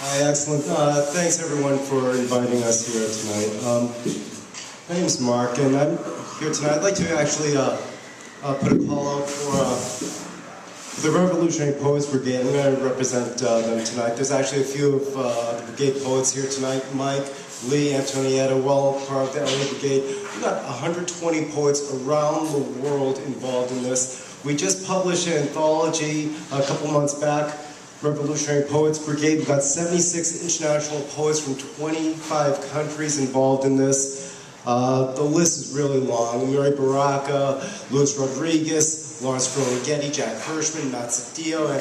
Hi, excellent. Thanks everyone for inviting us here tonight. My name is Mark, and I'm here tonight. I'd like to actually put a call out for the Revolutionary Poets Brigade. I'm going to represent them tonight. There's actually a few of the brigade poets here tonight. Mike, Lee, Antonietta, well, part of the LA Brigade. We've got 120 poets around the world involved in this. We just published an anthology a couple months back, Revolutionary Poets Brigade. We've got 76 international poets from 25 countries involved in this. The list is really long. Mary Baraka, Luis Rodriguez, Lawrence Ferlinghetti, Jack Hirschman, Matt Cedillo,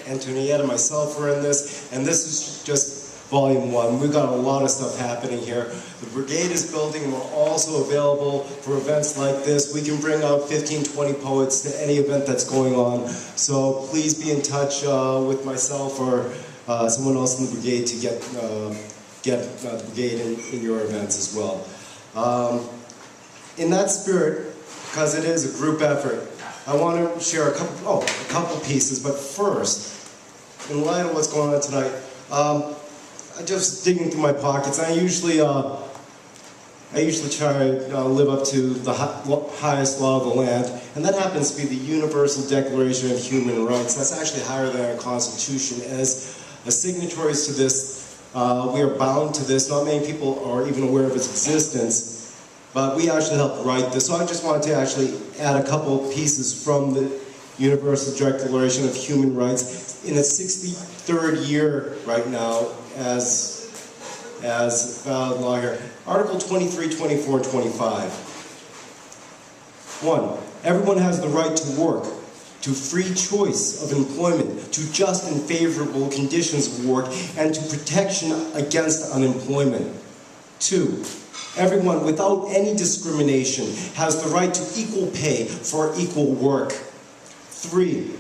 Antonietta, myself are in this. And this is just Volume 1. We've got a lot of stuff happening here. The brigade is building. We're also available for events like this. We can bring out 15, 20 poets to any event that's going on. So please be in touch with myself or someone else in the brigade to get the brigade in your events as well. In that spirit, because it is a group effort, I want to share a couple pieces. But first, in light of what's going on tonight, I'm just digging through my pockets. I usually try to live up to the highest law of the land, and that happens to be the Universal Declaration of Human Rights. That's actually higher than our Constitution. As signatories to this, we are bound to this. Not many people are even aware of its existence, but we actually helped write this. So I just wanted to actually add a couple pieces from the Universal Declaration of Human Rights in its 63rd year right now as valid law here. Article 23, 24, and 25. 1. Everyone has the right to work, to free choice of employment, to just and favorable conditions of work, and to protection against unemployment. 2. Everyone, without any discrimination, has the right to equal pay for equal work. 3.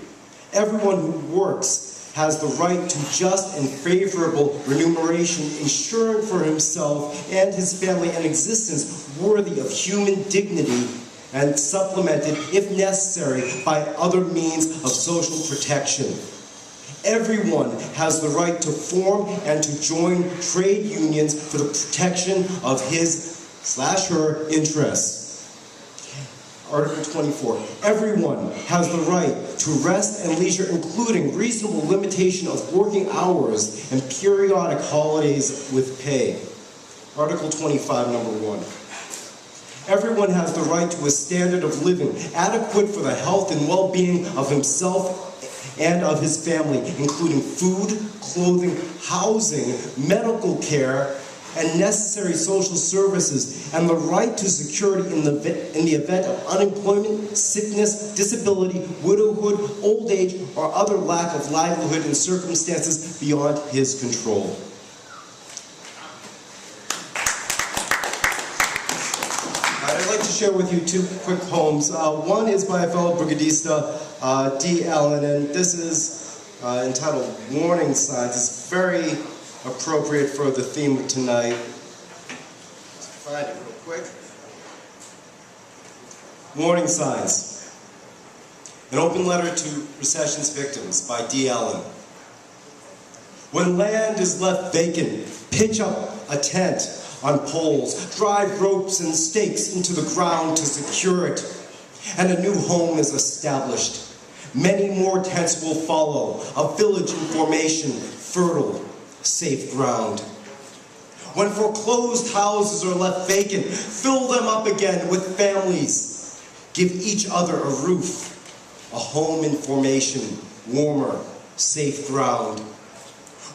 Everyone who works has the right to just and favorable remuneration, ensuring for himself and his family an existence worthy of human dignity and supplemented, if necessary, by other means of social protection. Everyone has the right to form and to join trade unions for the protection of his/her interests. Article 24. Everyone has the right to rest and leisure, including reasonable limitation of working hours and periodic holidays with pay. Article 25, number 1. Everyone has the right to a standard of living adequate for the health and well-being of himself and of his family, including food, clothing, housing, medical care, and necessary social services, and the right to security in the event of unemployment, sickness, disability, widowhood, old age, or other lack of livelihood in circumstances beyond his control. I'd like to share with you 2 quick poems. One is by a fellow brigadista, D. Allen, and this is entitled Warning Signs. It's very appropriate for the theme of tonight. Let's find it real quick. Warning Signs. An open letter to recession's victims by D. Allen. When land is left vacant, pitch up a tent on poles, drive ropes and stakes into the ground to secure it, and a new home is established. Many more tents will follow, a village in formation, fertile, safe ground. When foreclosed houses are left vacant, fill them up again with families. Give each other a roof, a home in formation, warmer, safe ground.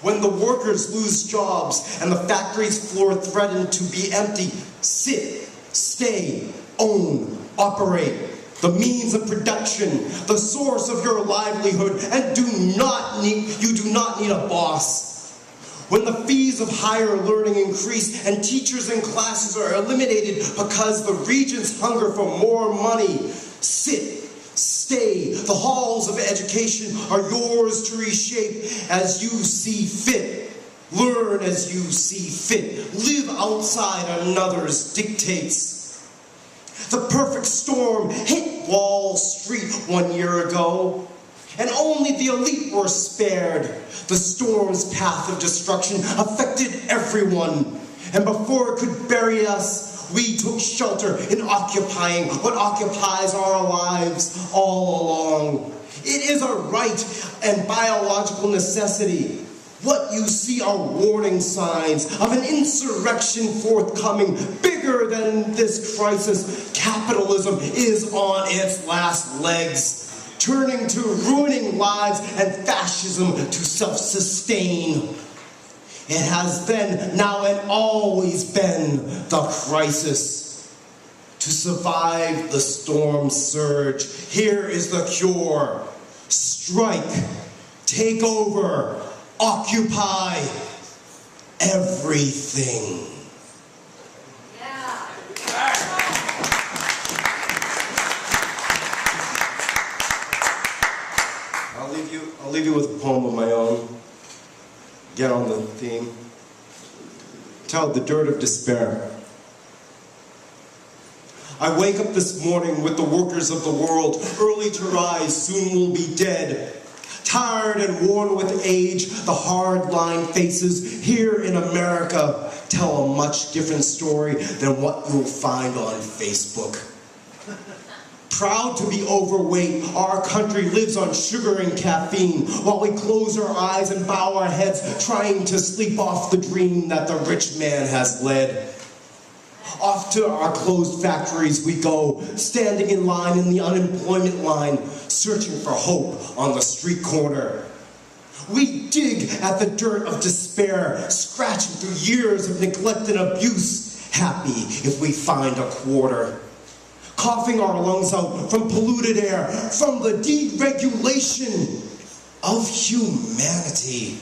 When the workers lose jobs and the factory's floor threaten to be empty, sit, stay, own, operate. The means of production, the source of your livelihood, and you do not need a boss. When the fees of higher learning increase and teachers and classes are eliminated because the regions hunger for more money, sit, stay. The halls of education are yours to reshape as you see fit. Learn as you see fit. Live outside another's dictates. The perfect storm hit Wall Street 1 year ago. and only the elite were spared. The storm's path of destruction affected everyone, and before it could bury us, we took shelter in occupying what occupies our lives all along. It is a right and biological necessity. What you see are warning signs of an insurrection forthcoming, bigger than this crisis. Capitalism is on its last legs, turning to ruining lives, and fascism to self-sustain. It has been, now and always been, the crisis. To survive the storm surge, here is the cure. Strike, take over, occupy everything. Yeah. I'll leave you with a poem of my own. Get on the theme. Titled The Dirt of Despair. I wake up this morning with the workers of the world, early to rise, soon will be dead. Tired and worn with age, the hard-line faces here in America tell a much different story than what you'll find on Facebook. Proud to be overweight, our country lives on sugar and caffeine, while we close our eyes and bow our heads, trying to sleep off the dream that the rich man has led. Off to our closed factories we go, standing in line in the unemployment line, searching for hope on the street corner. We dig at the dirt of despair, scratching through years of neglect and abuse, happy if we find a quarter. Coughing our lungs out from polluted air, from the deregulation of humanity.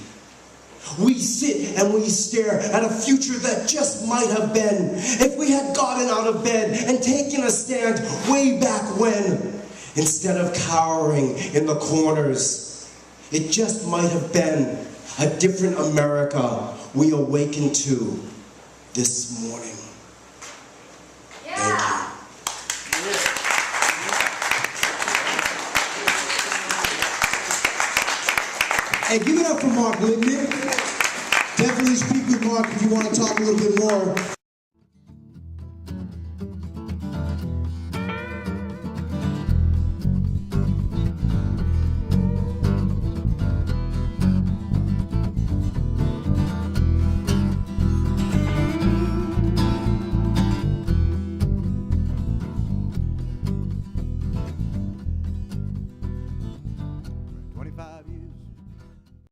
We sit and we stare at a future that just might have been if we had gotten out of bed and taken a stand way back when. Instead of cowering in the corners, it just might have been a different America we awakened to this morning. Yeah. Hey, give it up for Mark Lipman. Definitely speak with Mark if you want to talk a little bit more.